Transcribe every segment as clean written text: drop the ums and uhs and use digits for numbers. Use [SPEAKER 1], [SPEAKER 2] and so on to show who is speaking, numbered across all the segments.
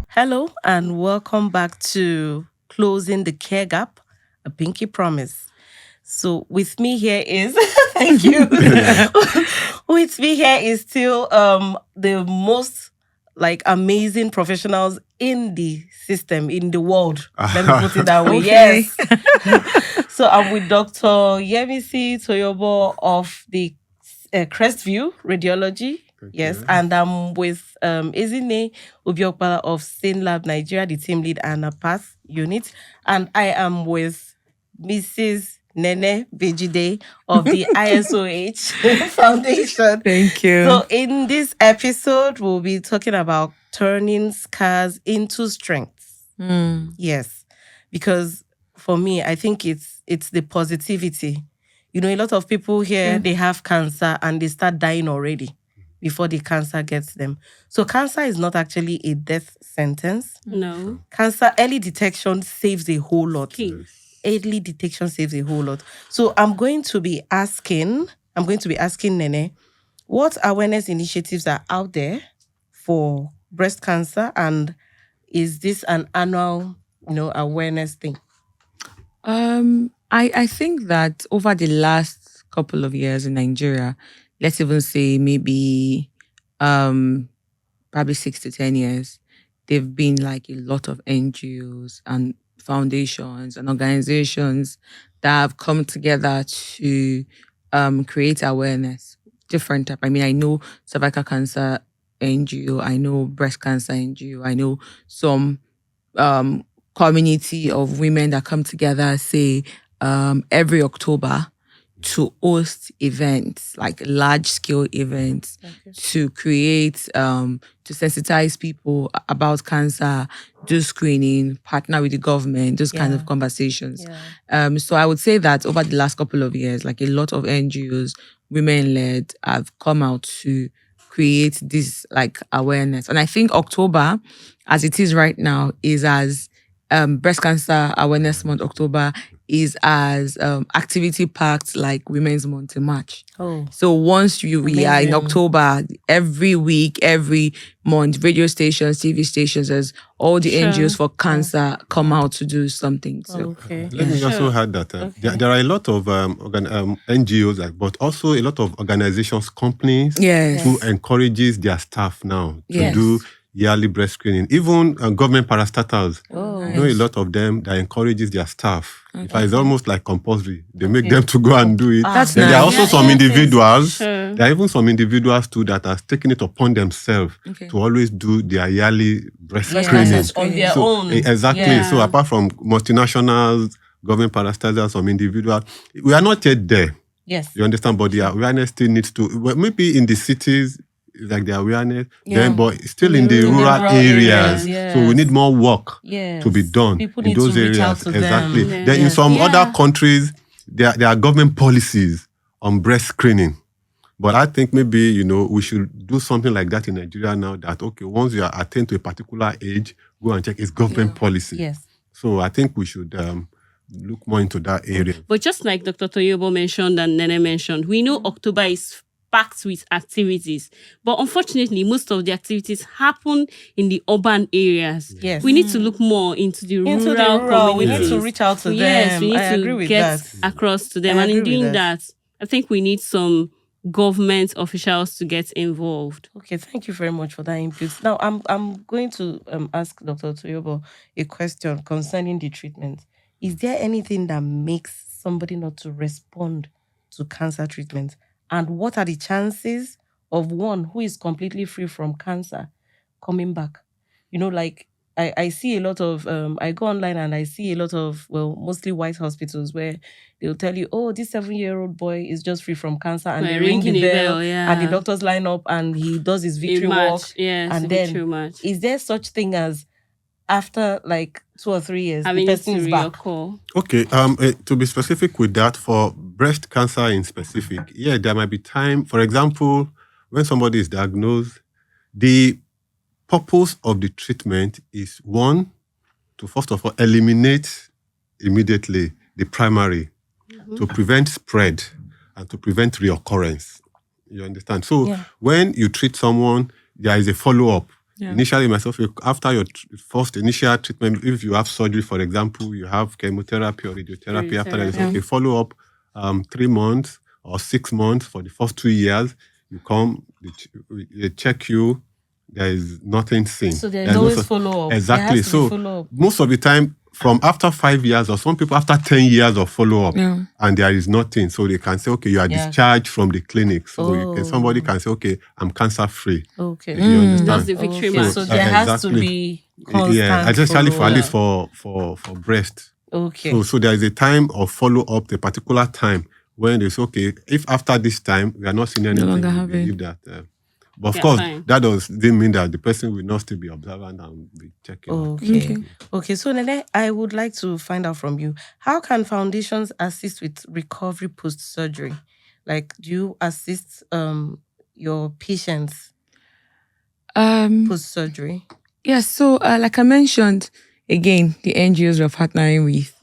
[SPEAKER 1] Hello and welcome back to Closing the Care Gap, a Pinky Promise. So with me here is, thank you. With me here is still the most amazing professionals in the system, in the world. Let me put it that way.
[SPEAKER 2] Okay.
[SPEAKER 1] Yes. So I'm with Dr. Yemisi Toyobo of the Crestview Radiology. Yes, and I'm with Ezinne Obii-Okpala of SYNLAB Nigeria, the team lead and a path unit. And I am with Mrs. Nene Bejide of the ISOH Foundation.
[SPEAKER 2] Thank you.
[SPEAKER 1] So in this episode, we'll be talking about turning scars into strengths. Yes, because for me, I think it's the positivity. You know, a lot of people here, they have cancer and they start dying already before the cancer gets them. So cancer is not actually a death sentence.
[SPEAKER 3] No.
[SPEAKER 1] Cancer, early detection saves a whole lot. Early detection saves a whole lot. So I'm going to be asking Nene, what awareness initiatives are out there for breast cancer, and is this an annual, awareness thing?
[SPEAKER 2] I think that over the last couple of years in Nigeria, let's even say maybe probably 6 to 10 years, there've been like a lot of NGOs and foundations and organizations that have come together to create awareness. Different type. I mean, I know cervical cancer NGO, I know breast cancer NGO, I know some community of women that come together, say, every October to host events, like large-scale events, to create, to sensitize people about cancer, do screening, partner with the government, those kind of conversations. So I would say that over the last couple of years, like a lot of NGOs, women-led, have come out to create this like awareness. And I think October, as it is right now, is as Breast Cancer Awareness Month, October, is as activity packed like Women's Month in March. So once we are in October, every week, every month, radio stations, TV stations, as all the NGOs for cancer come out to do something. So
[SPEAKER 4] Let me also add that there are a lot of NGOs, but also a lot of organizations, companies who encourages their staff now to do yearly breast screening. Even government parastatals, I know a lot of them that encourages their staff. In fact, it's almost like compulsory. They make them to go and do it.
[SPEAKER 2] That's
[SPEAKER 4] Then
[SPEAKER 2] nice.
[SPEAKER 4] there are also some individuals. There are even some individuals too that are taking it upon themselves to always do their yearly breast screening
[SPEAKER 1] on their own.
[SPEAKER 4] Exactly. So apart from multinationals, government parastatals, some individuals, we are not yet there.
[SPEAKER 1] Yes.
[SPEAKER 4] You understand? But the awareness still needs to. Well, maybe in the cities, like the awareness, then, but still in the rural areas. So we need more work to be done in those areas. Exactly. Then in some other countries, there are government policies on breast screening. But I think maybe, we should do something like that in Nigeria now, that, okay, once you are attained to a particular age, go and check. It's government policy.
[SPEAKER 1] Yes.
[SPEAKER 4] So I think we should look more into that area.
[SPEAKER 3] But just like Dr. Toyobo mentioned and Nene mentioned, we know October is packed with activities. But unfortunately, most of the activities happen in the urban areas.
[SPEAKER 1] Yes.
[SPEAKER 3] We need to look more into the rural communities.
[SPEAKER 1] We need to reach out to them.
[SPEAKER 3] Yes, we need
[SPEAKER 1] I agree
[SPEAKER 3] to
[SPEAKER 1] with
[SPEAKER 3] get
[SPEAKER 1] that.
[SPEAKER 3] across to them. And in doing that, I think we need some government officials to get involved.
[SPEAKER 1] Okay, thank you very much for that input. Now, I'm going to ask Dr. Toyobo a question concerning the treatment. Is there anything that makes somebody not to respond to cancer treatment? And what are the chances of one who is completely free from cancer coming back? I see a lot of, I go online and I see a lot of, mostly white hospitals where they'll tell you, oh, this 7-year-old boy is just free from cancer, and they ring the bell, and the doctors line up and he does his victory walk.
[SPEAKER 3] Yes,
[SPEAKER 1] and then, is there such thing as after like 2 or 3 years, the person is back?
[SPEAKER 4] Okay, to be specific with that, for breast cancer in specific, there might be time. For example, when somebody is diagnosed, the purpose of the treatment is, one, to first of all eliminate immediately the primary, to prevent spread and to prevent reoccurrence. You understand? So when you treat someone, there is a follow-up.
[SPEAKER 2] Yeah.
[SPEAKER 4] Initially, myself, after your first initial treatment, if you have surgery, for example, you have chemotherapy or radiotherapy, after that, it's okay, follow up 3 months or 6 months for the first 2 years. You come, they check you, there is nothing seen.
[SPEAKER 1] So there's always follow-up.
[SPEAKER 4] Exactly. So most of the time, from after 5 years, or some people after 10 years of follow-up, and there is nothing, so they can say, okay, you are discharged from the clinic. So somebody can say, okay, I'm cancer-free.
[SPEAKER 1] Okay.
[SPEAKER 4] You understand?
[SPEAKER 3] That's the victory mark.
[SPEAKER 1] So there has to be constant
[SPEAKER 4] especially for
[SPEAKER 1] follow-up.
[SPEAKER 4] at least for breast.
[SPEAKER 1] Okay.
[SPEAKER 4] So there is a time of follow-up, a particular time when they say, okay, if after this time we are not seeing anything, we believe that. But of course, that doesn't mean that the person will not still be observant and be checking.
[SPEAKER 1] Okay. So Nene, I would like to find out from you, how can foundations assist with recovery post-surgery? Like, do you assist your patients post-surgery?
[SPEAKER 2] Yes. So, like I mentioned, again, the NGOs we're partnering with.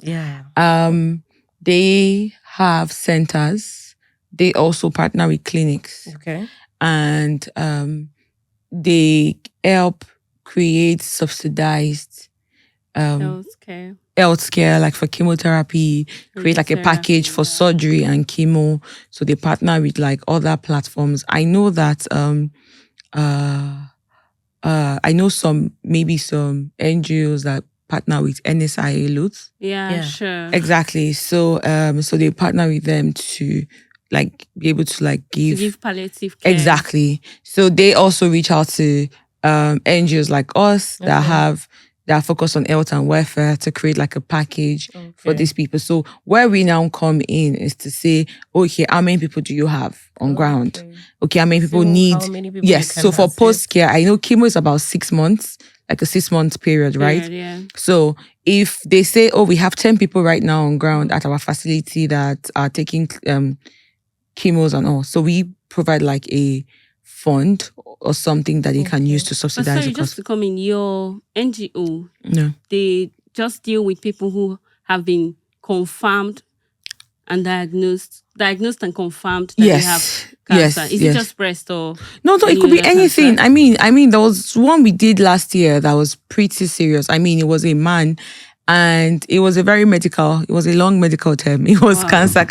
[SPEAKER 2] They have centers. They also partner with clinics.
[SPEAKER 1] Okay.
[SPEAKER 2] And they help create subsidized healthcare, like for chemotherapy, create like a package for surgery and chemo. So they partner with like other platforms. I know that I know some NGOs that partner with NSIA loads.
[SPEAKER 3] Yeah, sure.
[SPEAKER 2] Exactly. So so they partner with them to like be able to like give
[SPEAKER 3] palliative care.
[SPEAKER 2] Exactly. So they also reach out to NGOs like us that are focused on health and welfare to create like a package for these people. So where we now come in is to say, okay, how many people do you have on ground? Okay, how many people need?
[SPEAKER 1] How many people
[SPEAKER 2] yes. So for post care, I know chemo is about 6 months, like a 6-month period, right?
[SPEAKER 3] Yeah.
[SPEAKER 2] So if they say, oh, we have 10 people right now on ground at our facility that are taking chemos and all. So we provide like a fund or something that they can use to subsidize.
[SPEAKER 3] But sorry, just to come in, your NGO, they just deal with people who have been confirmed and diagnosed and confirmed that they have cancer. Is it just breast or
[SPEAKER 2] no, it could be anything. I mean, there was one we did last year that was pretty serious. I mean, it was a man. And it was a long medical term. It was cancer.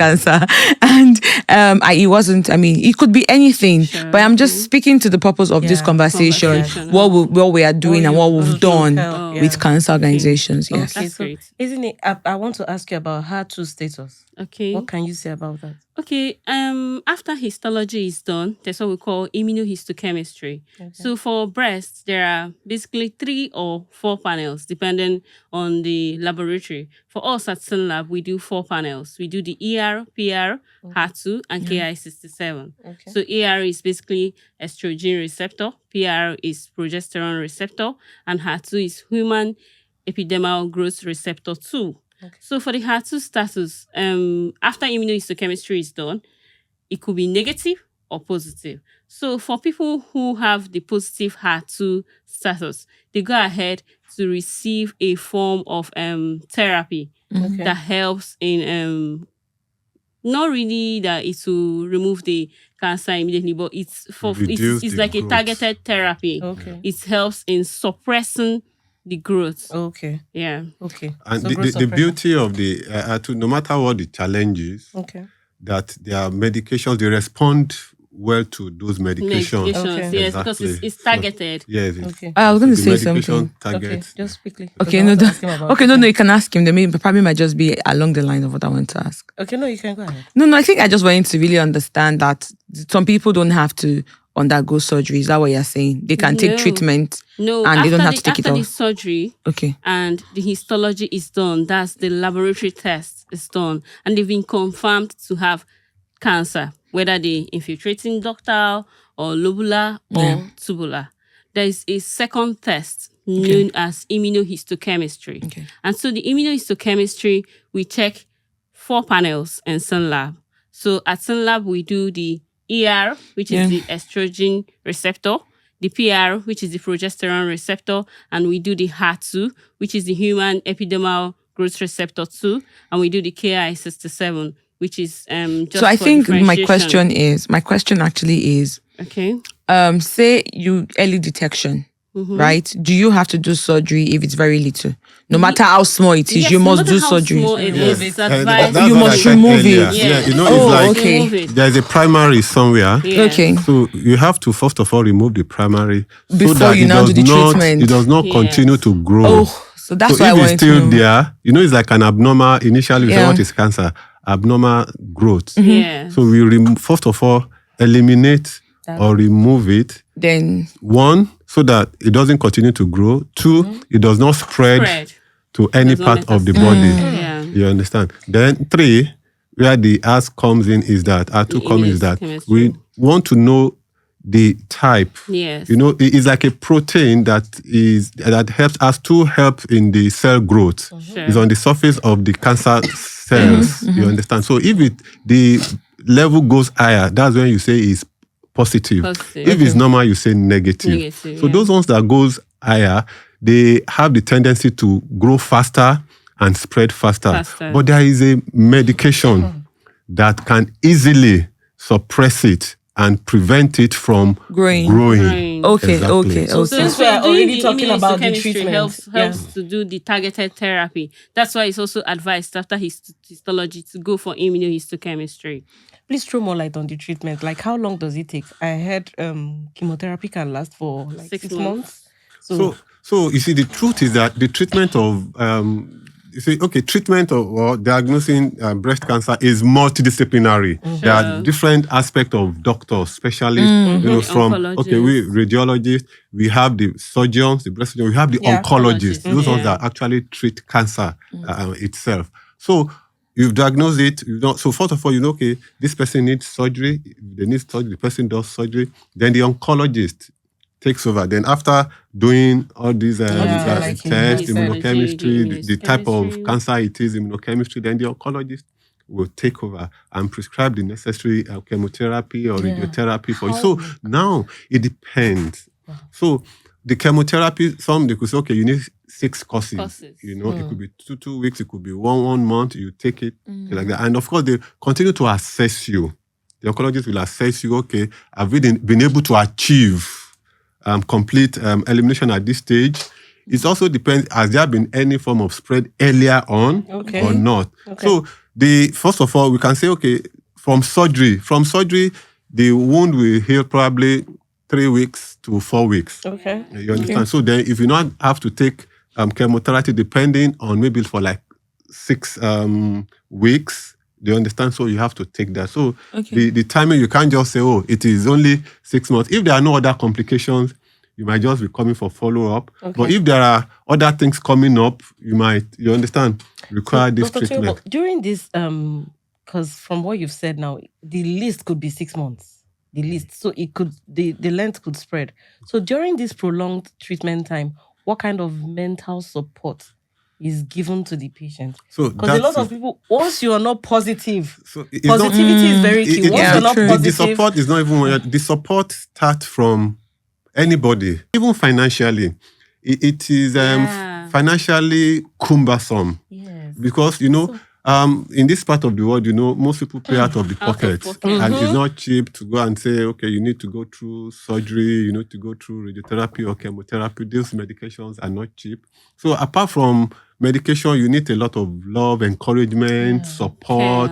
[SPEAKER 2] And it wasn't, it could be anything. Sure. But I'm just speaking to the purpose of this conversation. What we are doing and what we've done with cancer organizations. Yes.
[SPEAKER 1] Okay, so isn't it, I want to ask you about HER2 status.
[SPEAKER 3] Okay.
[SPEAKER 1] What can you say about that?
[SPEAKER 3] Okay, after histology is done, there's what we call immunohistochemistry. Okay. So for breast, there are basically 3 or 4 panels, depending on the laboratory. For us at SYNLAB, we do 4 panels. We do the ER, PR, HER2, and Ki67. Okay. So ER is basically estrogen receptor, PR is progesterone receptor, and HER2 is human epidermal growth receptor 2. Okay. So for the HER2 status, after immunohistochemistry is done, it could be negative or positive. So for people who have the positive HER2 status, they go ahead to receive a form of therapy that helps in not really that it will remove the cancer immediately, but it's like a targeted therapy. Okay. It helps in suppressing the growth.
[SPEAKER 1] Okay.
[SPEAKER 3] Yeah.
[SPEAKER 1] Okay.
[SPEAKER 4] And so the beauty of the no matter what the challenges, that their medications, they respond well to those medications.
[SPEAKER 3] Yes, because it's targeted.
[SPEAKER 4] So, yes.
[SPEAKER 2] Okay. I was going to say something.
[SPEAKER 1] Okay, just quickly.
[SPEAKER 2] Okay, no, you can ask him. They probably might just be along the line of what I want to ask.
[SPEAKER 1] Okay, no, you can go ahead.
[SPEAKER 2] No, I think I just wanted to really understand that some people don't have to undergo surgery. Is that what you're saying? They can take treatment and they don't have to take it off?
[SPEAKER 3] After the surgery and the histology is done, that's the laboratory test is done, and they've been confirmed to have cancer, whether they infiltrating ductal or lobular or tubular. There is a second test known as immunohistochemistry. Okay. And so the immunohistochemistry, we check 4 panels in SYNLAB. So at SYNLAB, we do the ER, which is the estrogen receptor, the PR, which is the progesterone receptor, and we do the HER2, which is the human epidermal growth receptor 2, and we do the Ki67, which is just
[SPEAKER 2] So I
[SPEAKER 3] for
[SPEAKER 2] think my
[SPEAKER 3] differentiation.
[SPEAKER 2] question actually is,
[SPEAKER 3] Okay.
[SPEAKER 2] say you early detection, right? Do you have to do surgery if it's very little? No matter how small it is,
[SPEAKER 3] Yes,
[SPEAKER 2] you
[SPEAKER 3] no
[SPEAKER 2] must
[SPEAKER 3] matter
[SPEAKER 2] do
[SPEAKER 3] how
[SPEAKER 2] surgery.
[SPEAKER 3] small it is, it's advised.
[SPEAKER 4] That's
[SPEAKER 2] You
[SPEAKER 4] what I
[SPEAKER 2] must
[SPEAKER 4] said
[SPEAKER 2] remove
[SPEAKER 4] earlier.
[SPEAKER 2] it.
[SPEAKER 4] Yeah, you know,
[SPEAKER 2] Oh,
[SPEAKER 4] it's like
[SPEAKER 2] okay.
[SPEAKER 3] Remove it.
[SPEAKER 4] there's a primary somewhere.
[SPEAKER 3] Yes.
[SPEAKER 2] Okay.
[SPEAKER 4] So you have to first of all remove the primary so
[SPEAKER 2] Before
[SPEAKER 4] that
[SPEAKER 2] you
[SPEAKER 4] it
[SPEAKER 2] now
[SPEAKER 4] does
[SPEAKER 2] do the
[SPEAKER 4] not
[SPEAKER 2] treatment.
[SPEAKER 4] it does not
[SPEAKER 3] Yes.
[SPEAKER 4] continue to grow.
[SPEAKER 2] Oh, so that's
[SPEAKER 4] So
[SPEAKER 2] what I
[SPEAKER 4] if
[SPEAKER 2] wanted
[SPEAKER 4] it's
[SPEAKER 2] to
[SPEAKER 4] still
[SPEAKER 2] know.
[SPEAKER 4] there, you know, it's like an abnormal. Initially, we say what is cancer? Abnormal growth.
[SPEAKER 3] Yes.
[SPEAKER 4] So we first of all eliminate or remove it.
[SPEAKER 2] Then
[SPEAKER 4] One, so that it doesn't continue to grow. Two, it does not spread to any
[SPEAKER 3] Does not
[SPEAKER 4] part of the
[SPEAKER 3] metastasise.
[SPEAKER 4] body.
[SPEAKER 3] Yeah.
[SPEAKER 4] You understand? Then three, where the ask comes in is that R2 comes is that we want to know the type.
[SPEAKER 3] Yes.
[SPEAKER 4] You know, it is like a protein that helps us to help in the cell growth.
[SPEAKER 3] Sure.
[SPEAKER 4] It's on the surface of the cancer cells. You understand? So if the level goes higher, that's when you say it's positive. If it's normal, you say negative. So those ones that goes higher, they have the tendency to grow faster and spread faster. But there is a medication that can easily suppress it and prevent it from growing.
[SPEAKER 2] Okay,
[SPEAKER 4] Exactly.
[SPEAKER 2] okay.
[SPEAKER 3] So
[SPEAKER 1] since we are already talking about the treatment,
[SPEAKER 3] helps to do the targeted therapy. That's why it's also advised after histology to go for immunohistochemistry.
[SPEAKER 1] Please throw more light on the treatment. Like, how long does it take? I heard chemotherapy can last for like 6 months.
[SPEAKER 4] So you see, the truth is that the treatment of treatment or diagnosing breast cancer is multidisciplinary. There are different aspects of doctors, specialists. You know, from we radiologists, we have the surgeons, the breast surgeons, we have the oncologists. Those ones that actually treat cancer itself. So you've diagnosed it. So first of all, you know, okay, this person needs surgery. If they need surgery, the person does surgery. Then the oncologist takes over. Then after doing all these tests, immunochemistry, the type of cancer it is, immunochemistry, then the oncologist will take over and prescribe the necessary chemotherapy or radiotherapy for you. So now it depends. So the chemotherapy, they could say, okay, you need 6 courses. You know, it could be 2 weeks, it could be 1 month, you take it, like that. And of course, they continue to assess you. The oncologist will assess you, okay, have we been able to achieve complete elimination at this stage? It also depends, has there been any form of spread earlier on or not? So first of all, we can say, okay, from surgery, the wound will heal probably 3 weeks to 4 weeks.
[SPEAKER 1] Okay.
[SPEAKER 4] You understand? So then if you not have to take chemotherapy depending on maybe for like 6 weeks, do you understand? So you have to take that. So the timing, you can't just say, oh, it is only 6 months. If there are no other complications, you might just be coming for follow-up. But if there are other things coming up, you understand, require this
[SPEAKER 1] Dr.
[SPEAKER 4] treatment.
[SPEAKER 1] Toyobo, during this, because from what you've said now, the list could be 6 months. The list. So it could, the length could spread. So during this prolonged treatment time, what kind of mental support is given to the patient? Because a lot of people, once you are not positive, positivity is very key. Once you're not positive,
[SPEAKER 4] the support is not even the support starts from anybody, even financially. It is financially cumbersome.
[SPEAKER 1] Yes.
[SPEAKER 4] Because in this part of the world, most people pay out of the pocket. And it's not cheap to go and say, okay, you need to go through surgery, you need to go through radiotherapy or chemotherapy. Those medications are not cheap. So apart from medication, you need a lot of love, encouragement, support,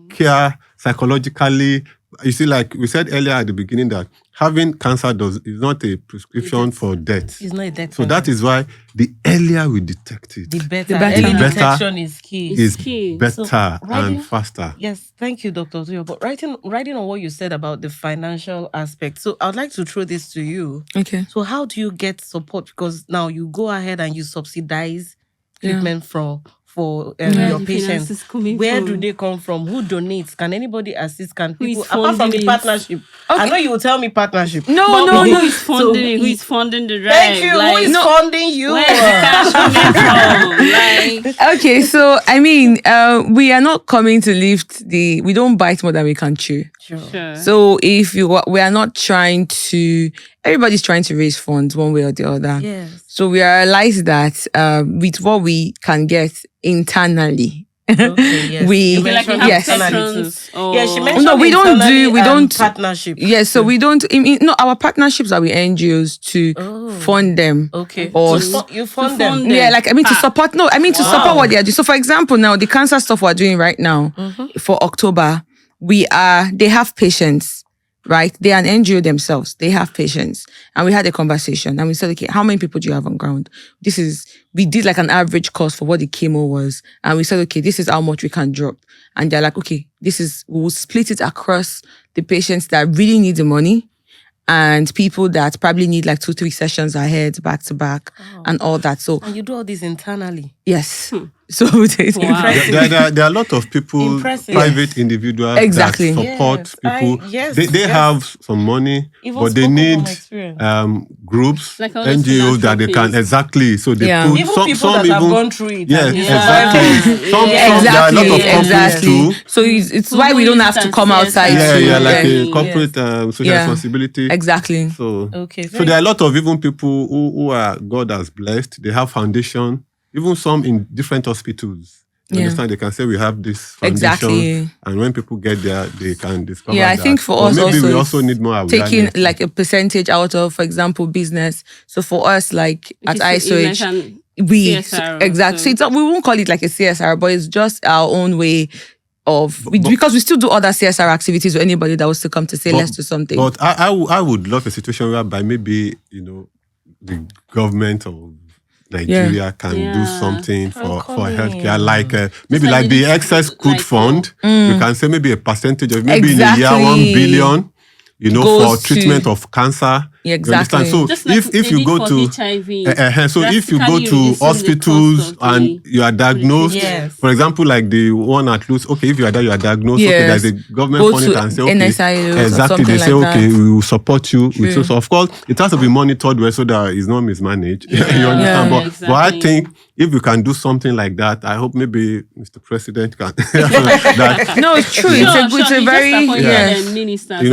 [SPEAKER 4] care psychologically. You see, like we said earlier at the beginning, that having cancer is not a prescription for death.
[SPEAKER 1] It's not a death.
[SPEAKER 4] So that is why the earlier we detect it,
[SPEAKER 1] the better. Early detection is key.
[SPEAKER 4] Is better and faster.
[SPEAKER 1] Yes, thank you, Dr. Toyobo. But writing on what you said about the financial aspect. So I'd like to throw this to you.
[SPEAKER 2] Okay.
[SPEAKER 1] So how do you get support? Because now you go ahead and you subsidize treatment for your patients. Where do they come from? Who donates? Can anybody assist? Can people, apart from the partnership? I know you will tell me partnership.
[SPEAKER 3] No. Who is funding? Who is funding the drive?
[SPEAKER 1] Thank you. Who is funding you?
[SPEAKER 3] Where is the cash coming from?
[SPEAKER 2] Okay, so I mean, we are not coming to lift we don't bite more than we can chew.
[SPEAKER 1] Sure.
[SPEAKER 2] So we are not trying to, everybody's trying to raise funds one way or the other.
[SPEAKER 1] Yes.
[SPEAKER 2] So we realize that with what we can get internally,
[SPEAKER 1] Okay, yes.
[SPEAKER 2] We
[SPEAKER 1] You mentioned
[SPEAKER 3] patrons
[SPEAKER 1] yeah, she mentioned
[SPEAKER 2] no, we don't
[SPEAKER 1] partnership.
[SPEAKER 2] Yes, so we don't. No, our partnerships are with NGOs to fund them.
[SPEAKER 1] Okay,
[SPEAKER 2] or
[SPEAKER 1] you fund them.
[SPEAKER 2] Yeah, like to support. No, to support what they are doing. So, for example, now the cancer stuff we're doing right now for October, they have patients. Right, they are an NGO themselves. They have patients, and we had a conversation, and we said, okay, how many people do you have on ground? We did like an average cost for what the chemo was, and we said, okay, this is how much we can drop, and they're like, okay, we'll split it across the patients that really need the money, and people that probably need like 2-3 sessions ahead, back to back, and all that. So,
[SPEAKER 1] and you do all this internally.
[SPEAKER 2] Yes. So
[SPEAKER 4] there are a lot of people, private individuals that support people. They have some money, but they need groups, like NGOs that they can So they put
[SPEAKER 1] even people that have gone through it.
[SPEAKER 4] Yes, exactly. There are a lot of companies too.
[SPEAKER 2] So it's why we don't have to come outside.
[SPEAKER 4] Yeah, like a corporate social responsibility.
[SPEAKER 2] Exactly.
[SPEAKER 4] So there are a lot of even people who are God has blessed. They have foundation. Even some in different hospitals. You understand? They can say we have this foundation, and when people get there, they can discover.
[SPEAKER 2] Yeah, I think for us
[SPEAKER 4] maybe we also need more awareness.
[SPEAKER 2] Taking like a percentage out of, for example, business. So for us, like at ISOH, So we won't call it like a CSR, but it's just our own way of because we still do other CSR activities with anybody that was to come to say let's do something.
[SPEAKER 4] But I would love a situation whereby maybe the government or Nigeria can do something for healthcare, like maybe like the excess good fund. We can say maybe a percentage of maybe in a year 1 billion, for treatment of cancer.
[SPEAKER 2] Exactly.
[SPEAKER 4] So
[SPEAKER 3] just like
[SPEAKER 4] if you go to
[SPEAKER 3] HIV,
[SPEAKER 4] so if you go to hospitals and you are diagnosed, for example, like the one at Luz, okay, if you are there, you are diagnosed. Okay, there's a government funding and say, okay, exactly. They say, okay, we will support you with so. So of course, it has to be monitored well so that it's not mismanaged. You understand? But I think if you can do something like that, I hope maybe Mr. President can.
[SPEAKER 2] No, it's true. It's a very
[SPEAKER 3] minister.
[SPEAKER 4] We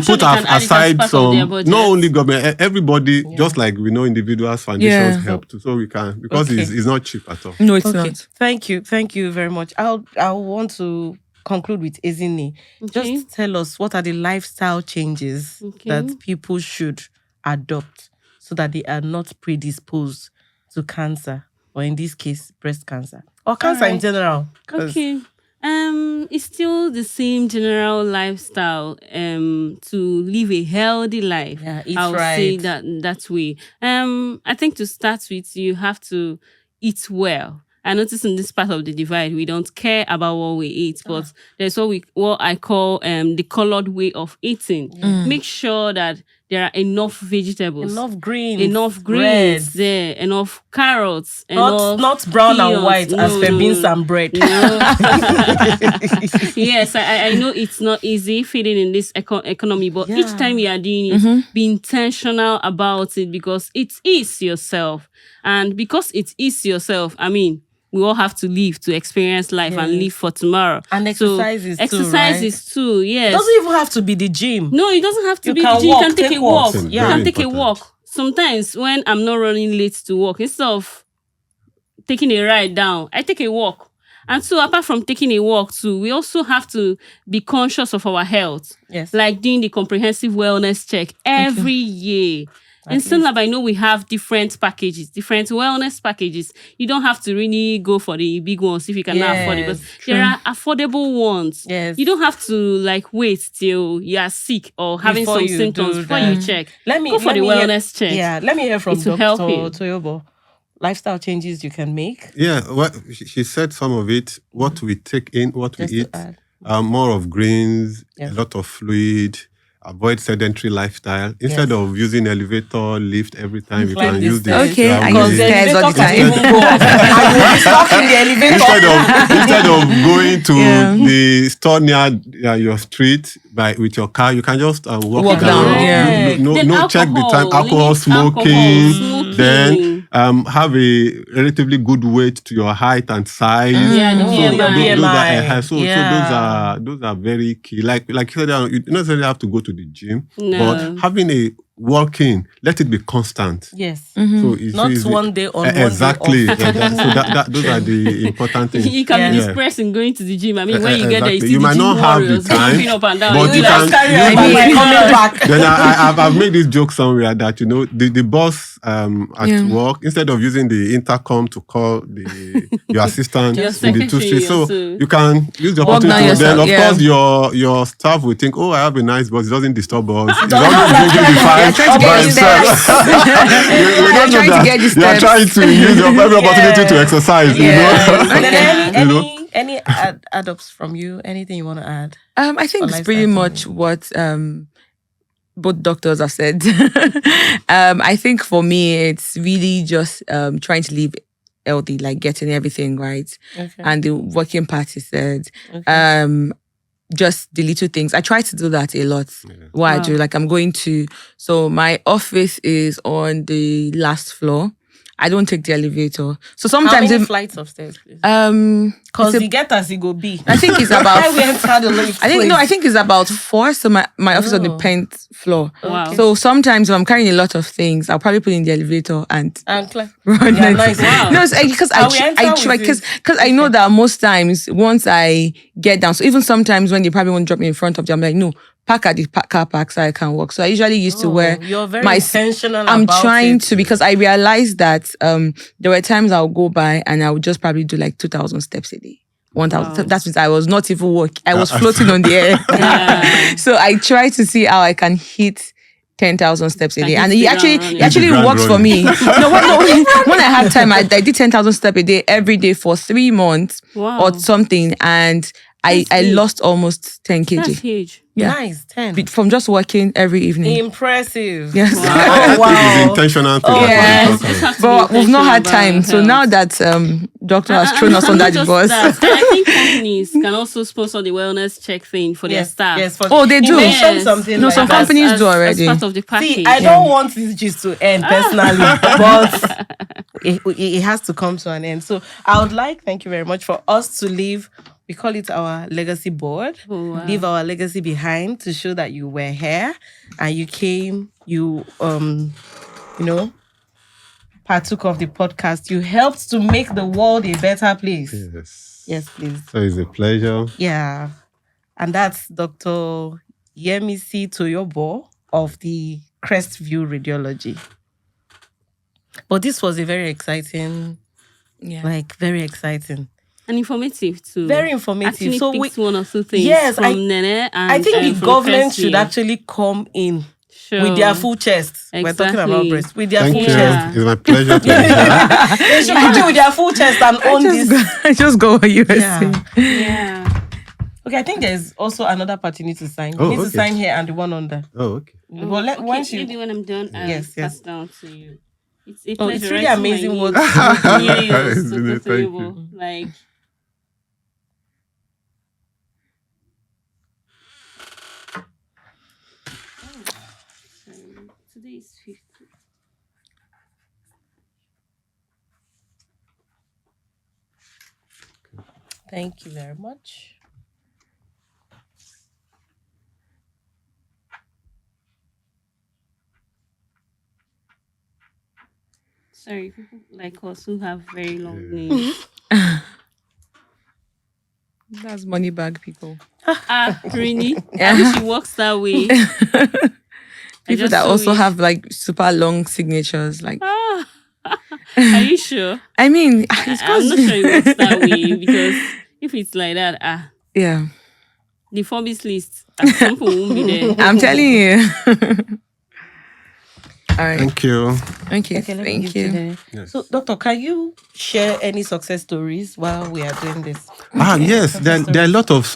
[SPEAKER 4] put aside some. Not only government, everybody, just like we know individuals, foundations help too. So we can, because it's not cheap at all.
[SPEAKER 2] No, it's not.
[SPEAKER 1] Thank you very much. I want to conclude with Ezinne. Just tell us, what are the lifestyle changes that people should adopt so that they are not predisposed to cancer, or in this case, breast cancer, or cancer in general?
[SPEAKER 3] Okay. It's still the same general lifestyle to live a healthy life. I'll say that way. I think to start with, you have to eat well. I notice in this part of the divide, we don't care about what we eat, but there's what I call the colored way of eating. Make sure that there are enough vegetables, enough greens there, enough carrots,
[SPEAKER 1] not brown and white as per beans and bread.
[SPEAKER 3] Yes, I know it's not easy feeding in this economy, but each time you are doing it, be intentional about it, because it is yourself, and because it is yourself, I mean, we all have to live to experience life and live for tomorrow.
[SPEAKER 1] And exercises
[SPEAKER 3] too, yes.
[SPEAKER 1] It doesn't even have to be the gym.
[SPEAKER 3] No, it doesn't have to be the gym. You can take a walk. You can take a walk. Sometimes when I'm not running late to work, instead of taking a ride down, I take a walk. And so apart from taking a walk too, we also have to be conscious of our health.
[SPEAKER 1] Yes.
[SPEAKER 3] Like doing the comprehensive wellness check every year. In SYNLAB, I know we have different packages, different wellness packages. You don't have to really go for the big ones if you cannot afford it. But there are affordable ones.
[SPEAKER 1] Yes.
[SPEAKER 3] You don't have to wait till you are sick or having some symptoms before you check. Go for the wellness check.
[SPEAKER 1] Yeah, let me hear from Dr. Toyobo. Lifestyle changes you can make.
[SPEAKER 4] Yeah, well, she said some of it. What we take in, what we eat. More of greens, a lot of fluid. Avoid sedentary lifestyle. Instead of using elevator, lift every time, you can use the
[SPEAKER 2] I use stairs all the time.
[SPEAKER 4] Instead of going to the store near your street with your car, you can just walk down. No, check the time. Alcohol, smoking. Then have a relatively good weight to your height and size. Those are very key. Like you said, you don't necessarily have to go to the gym, but having a working, let it be constant.
[SPEAKER 1] Yes.
[SPEAKER 4] So
[SPEAKER 1] Not one day on,
[SPEAKER 4] exactly.
[SPEAKER 1] one day off.
[SPEAKER 4] So those are the important things.
[SPEAKER 3] You can be depressed in going to the gym. I mean, when you get there, you see
[SPEAKER 4] you
[SPEAKER 3] the
[SPEAKER 4] might
[SPEAKER 3] gym
[SPEAKER 4] not have the
[SPEAKER 3] warriors
[SPEAKER 4] time,
[SPEAKER 3] jumping up and down.
[SPEAKER 4] but you
[SPEAKER 3] like,
[SPEAKER 4] can.
[SPEAKER 1] coming back.
[SPEAKER 4] Then I've made this joke somewhere that the boss at work, instead of using the intercom to call your assistant in the 2 streets, so you can use the opportunity. Then of course your staff will think, oh, I have a nice boss. He doesn't disturb us. He's always bringing the file by himself. You are trying to use your every opportunity to exercise.
[SPEAKER 1] Any add-ups from you? Anything you want to add?
[SPEAKER 2] I think it's pretty much what both doctors have said. I think for me, it's really just trying to live healthy, like getting everything right. And the working part is said. Just the little things. I try to do that a lot. I do, like so my office is on the last floor. I don't take the elevator. So sometimes
[SPEAKER 1] how many flights upstairs, please? Because you get as it go be.
[SPEAKER 2] I think it's about
[SPEAKER 1] I
[SPEAKER 2] think it's about 4. So my office is on the 10th floor.
[SPEAKER 3] Wow.
[SPEAKER 2] So sometimes if I'm carrying a lot of things, I'll probably put in the elevator and
[SPEAKER 1] run. Yeah, nice. Wow.
[SPEAKER 2] No, it's because I try because I know that most times once I get down, so even sometimes when they probably won't drop me in front of them, I'm like, no, park at the car park so I can walk. So I usually used to wear
[SPEAKER 1] you're very intentional.
[SPEAKER 2] I'm trying to, because I realized that there were times I'll go by and I would just probably do like 2,000 steps a day. 1,000. That means I was not even walking. I was floating on the air. So I try to see how I can hit 10,000 steps a day, and it actually works for me. When I had time, I did 10,000 steps a day every day for 3 months or something, and I lost almost 10 kg.
[SPEAKER 3] That's huge.
[SPEAKER 2] Yeah.
[SPEAKER 1] Nice, 10.
[SPEAKER 2] From just working every evening.
[SPEAKER 1] Impressive.
[SPEAKER 2] Yes.
[SPEAKER 1] Wow.
[SPEAKER 4] It's intentional.
[SPEAKER 2] But we've not had time. So now that doctor has thrown us under the bus.
[SPEAKER 3] I think companies can also sponsor the wellness check thing for their staff.
[SPEAKER 1] Yes,
[SPEAKER 2] they do.
[SPEAKER 1] Something
[SPEAKER 2] no, some companies do already.
[SPEAKER 3] As part of the package.
[SPEAKER 1] See, I don't want this just to end personally, but it has to come to an end. So I would like, thank you very much, for us to leave. We call it our legacy board. Leave our legacy behind to show that you were here and you came, you partook of the podcast. You helped to make the world a better place. Yes, please.
[SPEAKER 4] So it's a pleasure.
[SPEAKER 1] Yeah. And that's Dr. Yemisi Toyobo of the Crestview Radiology. But this was a very exciting, very exciting.
[SPEAKER 3] And informative too.
[SPEAKER 1] Very informative.
[SPEAKER 3] Actually
[SPEAKER 1] so
[SPEAKER 3] picked one or two things from Nene and
[SPEAKER 1] I think the government should
[SPEAKER 3] Crestview.
[SPEAKER 1] actually come in with their full chest.
[SPEAKER 3] Exactly.
[SPEAKER 1] We're talking about breast. With their
[SPEAKER 4] Thank
[SPEAKER 1] full
[SPEAKER 4] you.
[SPEAKER 1] chest.
[SPEAKER 4] It's my pleasure to be here.
[SPEAKER 1] They should come in with their full chest and own this.
[SPEAKER 2] Just go what you were saying.
[SPEAKER 3] Yeah.
[SPEAKER 1] Okay, I think there's also another part you need to sign.
[SPEAKER 4] Oh,
[SPEAKER 1] You need to sign here and the one under.
[SPEAKER 4] Oh, okay.
[SPEAKER 1] But
[SPEAKER 3] Maybe when I'm done, I'll pass down to you. It's a pleasure.
[SPEAKER 1] It's really amazing what
[SPEAKER 3] like. Today is 50.
[SPEAKER 1] Thank you very much.
[SPEAKER 3] Sorry, people like us who have very long names.
[SPEAKER 2] That's money bag people.
[SPEAKER 3] Really? I wish it works that way.
[SPEAKER 2] People that also have like super long signatures. Like,
[SPEAKER 3] Are you sure?
[SPEAKER 2] I mean,
[SPEAKER 3] I'm not sure it works that way, because if it's like that,
[SPEAKER 2] yeah,
[SPEAKER 3] the Forbes list, some people won't be there.
[SPEAKER 2] I'm telling you. All right.
[SPEAKER 4] Thank you.
[SPEAKER 2] Okay,
[SPEAKER 1] Let me
[SPEAKER 2] thank
[SPEAKER 1] give
[SPEAKER 2] you.
[SPEAKER 1] to Nene.
[SPEAKER 4] Yes.
[SPEAKER 1] So, Doctor, can you share any success stories while we are doing this?
[SPEAKER 4] Yes. There are a lot of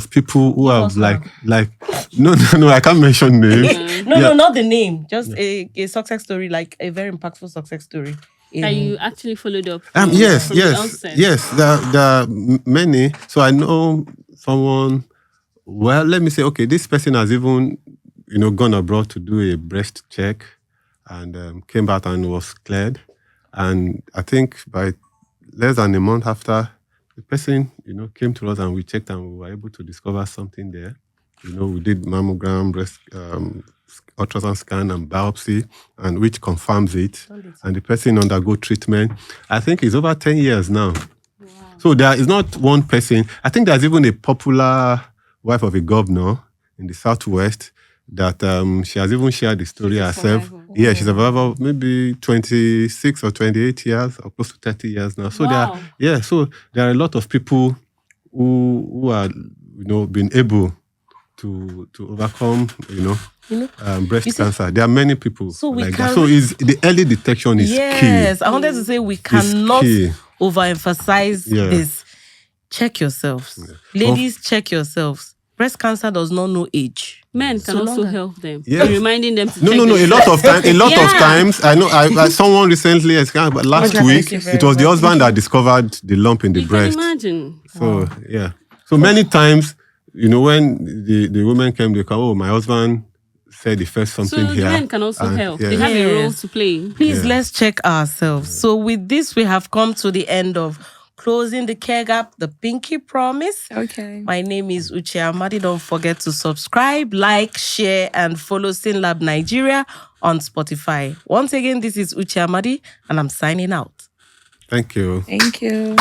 [SPEAKER 4] people who have like no, I can't mention names.
[SPEAKER 1] No, not the name. Just a success story, like a very impactful success story.
[SPEAKER 3] That you actually followed up.
[SPEAKER 4] Yes.
[SPEAKER 3] From the outset.
[SPEAKER 4] Yes. There are many. So I know someone. Well, let me say, okay, this person has even gone abroad to do a breast check, and came back and was cleared. And I think by less than a month after, the person came to us and we checked and we were able to discover something there. we did mammogram, breast ultrasound scan and biopsy, and which confirms it. And the person undergo treatment. I think it's over 10 years now. Wow. So there is not one person. I think there's even a popular wife of a governor in the Southwest that she has even shared the story herself. Yeah, she's a survivor, maybe 26 or 28 years, or close to 30 years now. So there are a lot of people who are, been able to overcome, breast cancer. There are many people like that. So the early detection is key.
[SPEAKER 1] Yes, I wanted to say we cannot overemphasize this. Check yourselves. Yeah. Ladies, check yourselves. Breast cancer does not know age.
[SPEAKER 3] Men can also help them. Yes. Reminding them to
[SPEAKER 4] No. A lot of times. I know someone recently, but last week, it was the husband that discovered the lump in the breast.
[SPEAKER 3] Can imagine.
[SPEAKER 4] So, So many times, when the women came, they come, my husband said he felt something here.
[SPEAKER 3] So men can also help. They have a role to play.
[SPEAKER 1] Please, let's check ourselves. So with this, we have come to the end of Closing the Care Gap, the Pinky Promise.
[SPEAKER 2] Okay.
[SPEAKER 1] My name is Uchenna Amadi. Don't forget to subscribe, like, share, and follow SYNLAB Nigeria on Spotify. Once again, this is Uchenna Amadi, and I'm signing out.
[SPEAKER 4] Thank you.
[SPEAKER 2] Thank you.